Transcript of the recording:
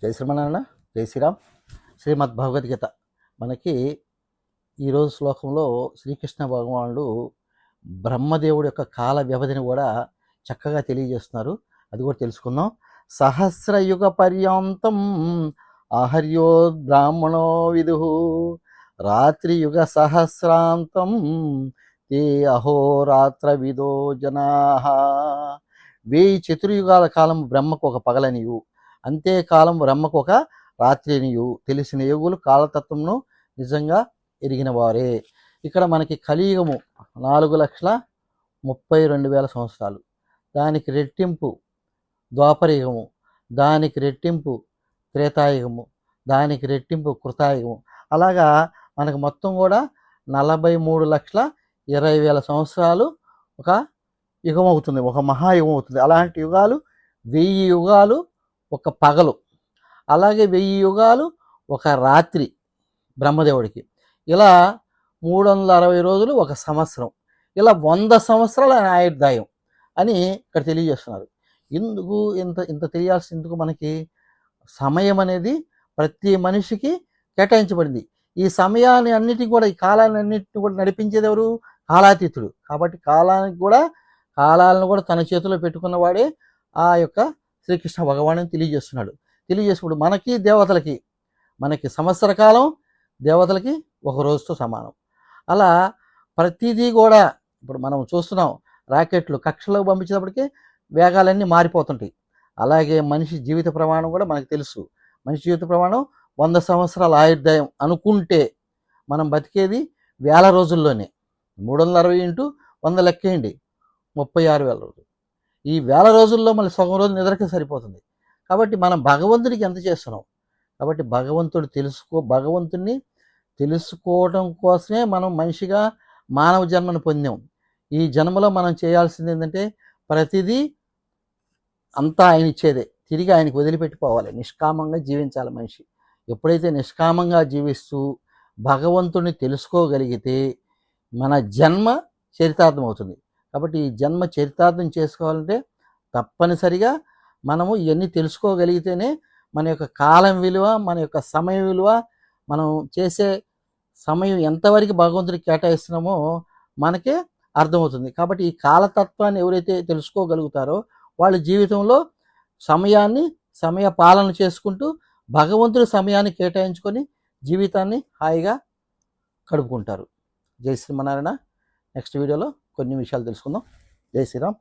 జై శ్రీమన్నారాయణ, జై శ్రీరామ్. శ్రీమద్ భగవద్గీత మనకి ఈరోజు శ్లోకంలో శ్రీకృష్ణ భగవానుడు బ్రహ్మదేవుడి యొక్క కాల వ్యవధిని కూడా చక్కగా తెలియజేస్తున్నారు. అది కూడా తెలుసుకుందాం. సహస్రయుగ పర్యంతం ఆహర్యో బ్రాహ్మణో విదు రాత్రియుగ సహస్రాంతం తే అహోరాత్ర విదో జనా. 1000 చతుర్యుగాల కాలం బ్రహ్మకు ఒక పగలనియు, అంతేకాలం బ్రహ్మకు ఒక రాత్రినియు తెలిసిన యోగులు కాలతత్వమును నిజంగా ఎరిగిన వారే. ఇక్కడ మనకి కలియుగము 4,32,000 సంవత్సరాలు, దానికి రెట్టింపు ద్వాపరయుగము, దానికి రెట్టింపు త్రేతాయుగము, దానికి రెట్టింపు కృతాయుగము. అలాగా మనకు మొత్తం కూడా 43,20,000 సంవత్సరాలు ఒక యుగం అవుతుంది, ఒక మహాయుగం అవుతుంది. అలాంటి యుగాలు 1000 యుగాలు ఒక పగలు, అలాగే 1000 యుగాలు ఒక రాత్రి బ్రహ్మదేవుడికి. ఇలా 360 రోజులు ఒక సంవత్సరం, ఇలా 100 సంవత్సరాల ఆయుర్దాయం అని ఇక్కడ తెలియజేస్తున్నారు. ఎందుకు ఇంత ఇంత తెలియాల్సి ఎందుకు? మనకి సమయం అనేది ప్రతి మనిషికి కేటాయించబడింది. ఈ సమయాన్ని అన్నిటిని కూడా, ఈ కాలాన్ని అన్నిటిని కూడా నడిపించేది ఎవరు? కాలాతీతుడు. కాబట్టి కాలాలను కూడా తన చేతిలో పెట్టుకున్నవాడే ఆ యొక్క శ్రీకృష్ణ భగవాను తెలియజేస్తున్నాడు. తెలియజేసినప్పుడు మనకి సంవత్సర కాలం దేవతలకి ఒక రోజుతో సమానం. అలా ప్రతిదీ కూడా ఇప్పుడు మనం చూస్తున్నాం, రాకెట్లు కక్షలోకి పంపించేటప్పటికి వేగాలన్నీ మారిపోతుంటాయి. అలాగే మనిషి జీవిత ప్రమాణం కూడా మనకు తెలుసు. మనిషి జీవిత ప్రమాణం 100 సంవత్సరాల ఆయుర్దాయం అనుకుంటే మనం బతికేది 1000 రోజుల్లోనే. 360 ఇంటూ 100 లెక్కేయండి, 36,000 రోజులు. ఈ 1000 రోజుల్లో మళ్ళీ సగం రోజు నిద్రకే సరిపోతుంది. కాబట్టి మనం భగవంతుడికి ఎంత చేస్తున్నాం? కాబట్టి భగవంతుడిని తెలుసుకోవడం కోసమే మనం మనిషిగా మానవ జన్మను పొందాం. ఈ జన్మలో మనం చేయాల్సింది ఏంటంటే, ప్రతిదీ అంతా ఆయన ఇచ్చేదే, తిరిగి ఆయనకి వదిలిపెట్టిపోవాలి. నిష్కామంగా జీవించాలి మనిషి. ఎప్పుడైతే నిష్కామంగా జీవిస్తూ భగవంతుడిని తెలుసుకోగలిగితే మన జన్మ చరితార్థం అవుతుంది. కాబట్టి ఈ జన్మ చరితార్థం చేసుకోవాలంటే తప్పనిసరిగా మనము ఇవన్నీ తెలుసుకోగలిగితేనే మన యొక్క కాలం విలువ, మన యొక్క సమయం విలువ, మనం చేసే సమయం ఎంతవరకు భగవంతుడికి కేటాయిస్తున్నామో మనకే అర్థమవుతుంది. కాబట్టి ఈ కాలతత్వాన్ని ఎవరైతే తెలుసుకోగలుగుతారో వాళ్ళ జీవితంలో సమయ పాలన చేసుకుంటూ భగవంతుడి సమయాన్ని కేటాయించుకొని జీవితాన్ని హాయిగా గడుపుకుంటారు. జై శ్రీమన్నారాయణ. నెక్స్ట్ వీడియోలో కొన్ని విషయాలు తెలుసుకుందాం. జై శ్రీరామ్.